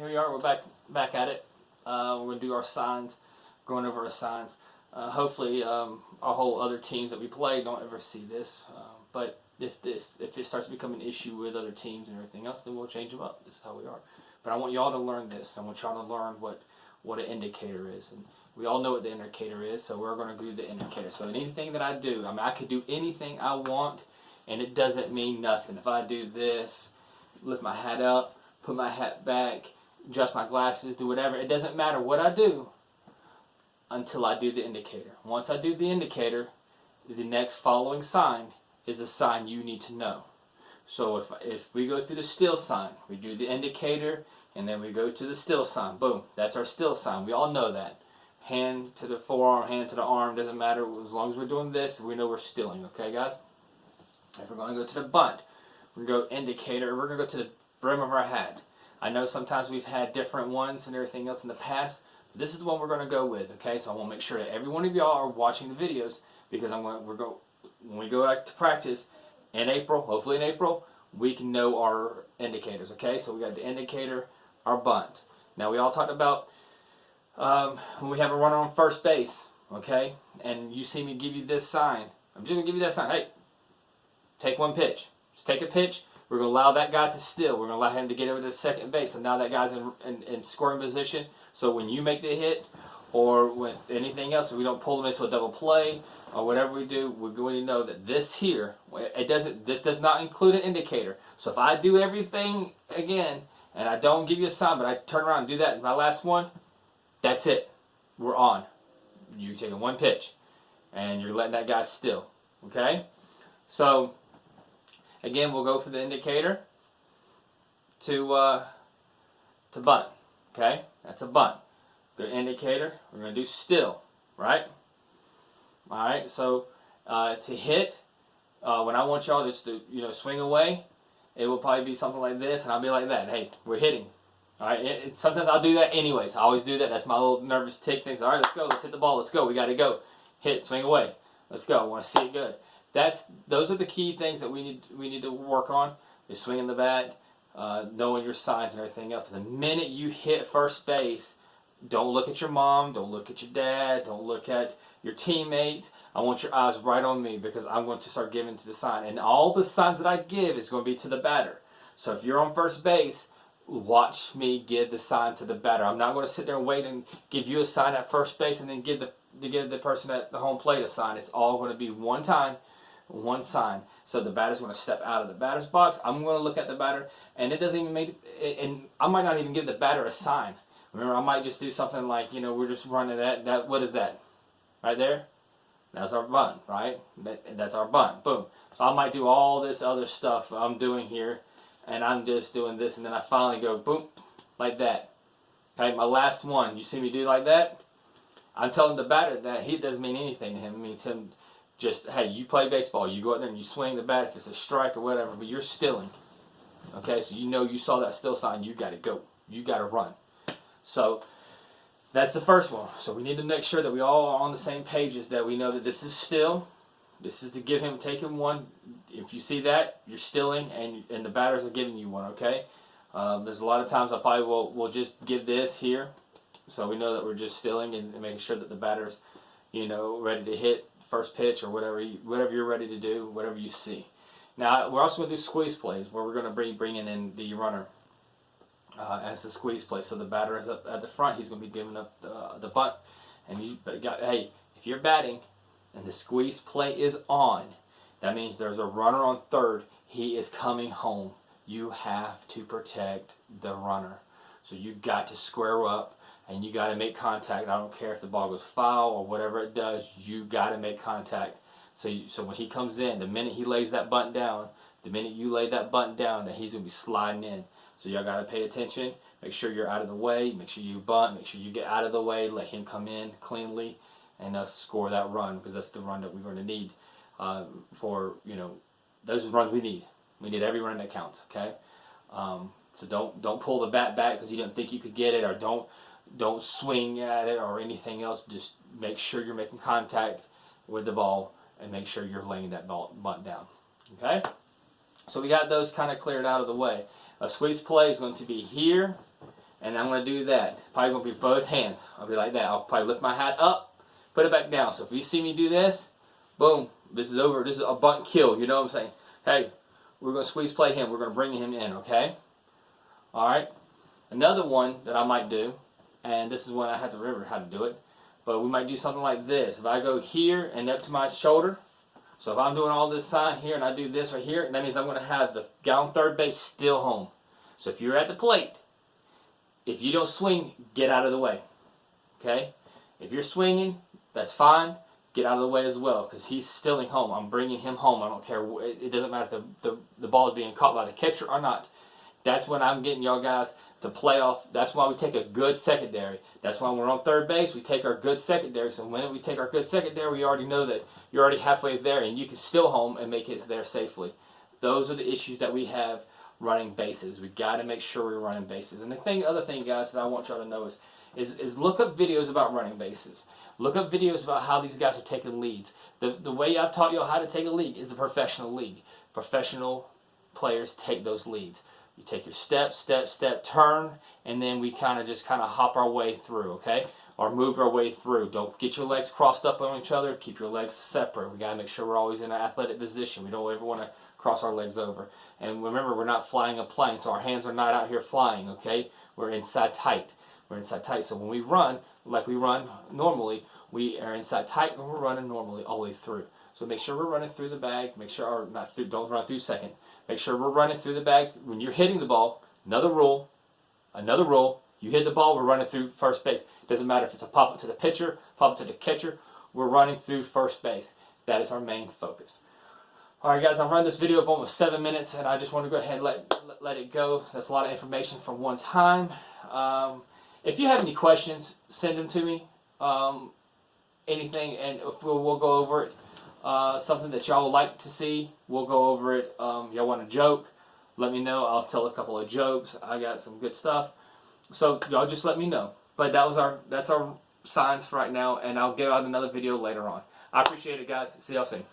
here we are. We're back at it. We're gonna do our signs, going over our signs. Hopefully, our whole other teams that we play don't ever see this. But if it starts to become an issue with other teams and everything else, then we'll change them up. This is how we are. But I want y'all to learn this. I want y'all to learn what an indicator is, and we all know what the indicator is. So we're gonna do the indicator. So anything that I do, I could do anything I want, and it doesn't mean nothing. If I do this, lift my hat up, put my hat back, adjust my glasses, do whatever. It doesn't matter what I do until I do the indicator. Once I do the indicator, the next following sign is a sign you need to know. So if we go through the still sign, we do the indicator, and then we go to the still sign. Boom, that's our still sign. We all know that. Hand to the forearm, hand to the arm, doesn't matter. As long as we're doing this, we know we're stilling. Okay, guys? If we're going to go to the bunt, we're going to go indicator. We're going to go to the brim of our hat. I know sometimes we've had different ones and everything else in the past. But this is the one we're going to go with. Okay, so I want to make sure that every one of y'all are watching the videos, because when we go back to practice in April, hopefully in April, we can know our indicators. Okay, so we got the indicator, our bunt. Now we all talked about when we have a runner on first base. Okay, and you see me give you this sign. I'm just going to give you that sign. Hey, take one pitch. Just take a pitch. We're going to allow that guy to steal. We're going to allow him to get over to second base. So now that guy's in scoring position. So when you make the hit, or with anything else, if we don't pull him into a double play, or whatever we do, we're going to know that this here, this does not include an indicator. So if I do everything again, and I don't give you a sign, but I turn around and do that in my last one, that's it. We're on. You take a one pitch, and you're letting that guy steal. Okay? So again, we'll go for the indicator to bunt. Okay, that's a bunt. The indicator, we're going to do still, right? All right. So to hit, when I want y'all just to swing away, it will probably be something like this, and I'll be like that. Hey, we're hitting. All right. Sometimes I'll do that anyways. I always do that. That's my little nervous tick thing. All right, let's go. Let's hit the ball. Let's go. We got to go. Hit. Swing away. Let's go. I want to see it good. Those are the key things that we need to work on. Is swinging the bat, knowing your signs and everything else. And the minute you hit first base, don't look at your mom, don't look at your dad, don't look at your teammates. I want your eyes right on me, because I'm going to start giving to the sign. And all the signs that I give is going to be to the batter. So if you're on first base, watch me give the sign to the batter. I'm not going to sit there and wait and give you a sign at first base and then give the person at the home plate a sign. It's all going to be one time, one sign. So the batter's going to step out of the batter's box. I'm going to look at the batter, and it doesn't even make it, and I might not even give the batter a sign. Remember, I might just do something like, we're just running that. What is that? Right there? That's our bunt, right? That's our bunt. Boom. So I might do all this other stuff I'm doing here, and I'm just doing this, and then I finally go boom, like that. Okay, my last one. You see me do like that? I'm telling the batter that he doesn't mean anything to him. It means him just, hey, you play baseball. You go out there and you swing the bat if it's a strike or whatever, but you're stilling. Okay, so you saw that still sign. You got to go. You got to run. So that's the first one. So we need to make sure that we all are on the same pages, that we know that this is still. This is to take him one. If you see that, you're stilling, and the batters are giving you one, okay? There's a lot of times I probably will just give this here, so we know that we're just stilling and making sure that the batter's, ready to hit first pitch or whatever you're ready to do, whatever you see. Now, we're also going to do squeeze plays, where we're going to be bringing in the runner as a squeeze play. So the batter is up at the front. He's going to be giving up the bunt. And hey, if you're batting and the squeeze play is on, that means there's a runner on third. He is coming home. You have to protect the runner. So you got to square up, and you got to make contact. I don't care if the ball goes foul or whatever it does. You got to make contact. So when he comes in, the minute he lays that bunt down, the minute you lay that bunt down, that he's going to be sliding in. So y'all got to pay attention. Make sure you're out of the way. Make sure you bunt. Make sure you get out of the way. Let him come in cleanly and score that run, because that's the run that we're going to need for, those runs we need. We need every run that counts, okay? So don't pull the bat back because you didn't think you could get it, or don't swing at it or anything else. Just make sure you're making contact with the ball and make sure you're laying that bunt down, okay? So we got those kind of cleared out of the way. A squeeze play is going to be here, and I'm going to do that. Probably going to be both hands. I'll be like that. I'll probably lift my hat up, put it back down. So if you see me do this, boom, this is over. This is a bunt kill. You know what I'm saying? Hey, we're going to squeeze play him. We're going to bring him in, okay? All right. Another one that I might do, and this is when I have to remember how to do it, but we might do something like this. If I go here and up to my shoulder, so if I'm doing all this sign here and I do this right here, that means I'm going to have the guy on third base still home. So if you're at the plate, if you don't swing, get out of the way. Okay? If you're swinging, that's fine. Get out of the way as well, because he's still in home. I'm bringing him home. I don't care. It doesn't matter if the ball is being caught by the catcher or not. That's when I'm getting y'all guys to play off. That's why we take a good secondary. That's why when we're on third base, we take our good secondary. So when we take our good secondary, we already know that you're already halfway there and you can still home and make it there safely. Those are the issues that we have running bases. We got to make sure we're running bases. And the other thing, guys, that I want y'all to know is look up videos about running bases. Look up videos about how these guys are taking leads. The way I taught y'all how to take a lead is a professional league. Professional players take those leads. You take your step, turn, and then we kind of hop our way through, okay? Or move our way through. Don't get your legs crossed up on each other. Keep your legs separate. We got to make sure we're always in an athletic position. We don't ever want to cross our legs over. And remember, we're not flying a plane, so our hands are not out here flying, okay? We're inside tight. We're inside tight. So when we run, like we run normally, we are inside tight and we're running normally all the way through. So make sure we're running through the bag. Make sure, or not through, don't run through second. Make sure we're running through the bag. When you're hitting the ball, another rule, you hit the ball, we're running through first base. Doesn't matter if it's a pop-up to the pitcher, pop-up to the catcher, we're running through first base. That is our main focus. Alright guys, I've run this video of almost 7 minutes and I just want to go ahead and let it go. That's a lot of information for one time. If you have any questions, send them to me. Anything, and we'll go over it. Something that y'all would like to see, we'll go over it. Y'all want a joke, let me know. I'll tell a couple of jokes. I got some good stuff. So y'all just let me know. But that's our signs for right now, and I'll give out another video later on. I appreciate it, guys. See y'all soon.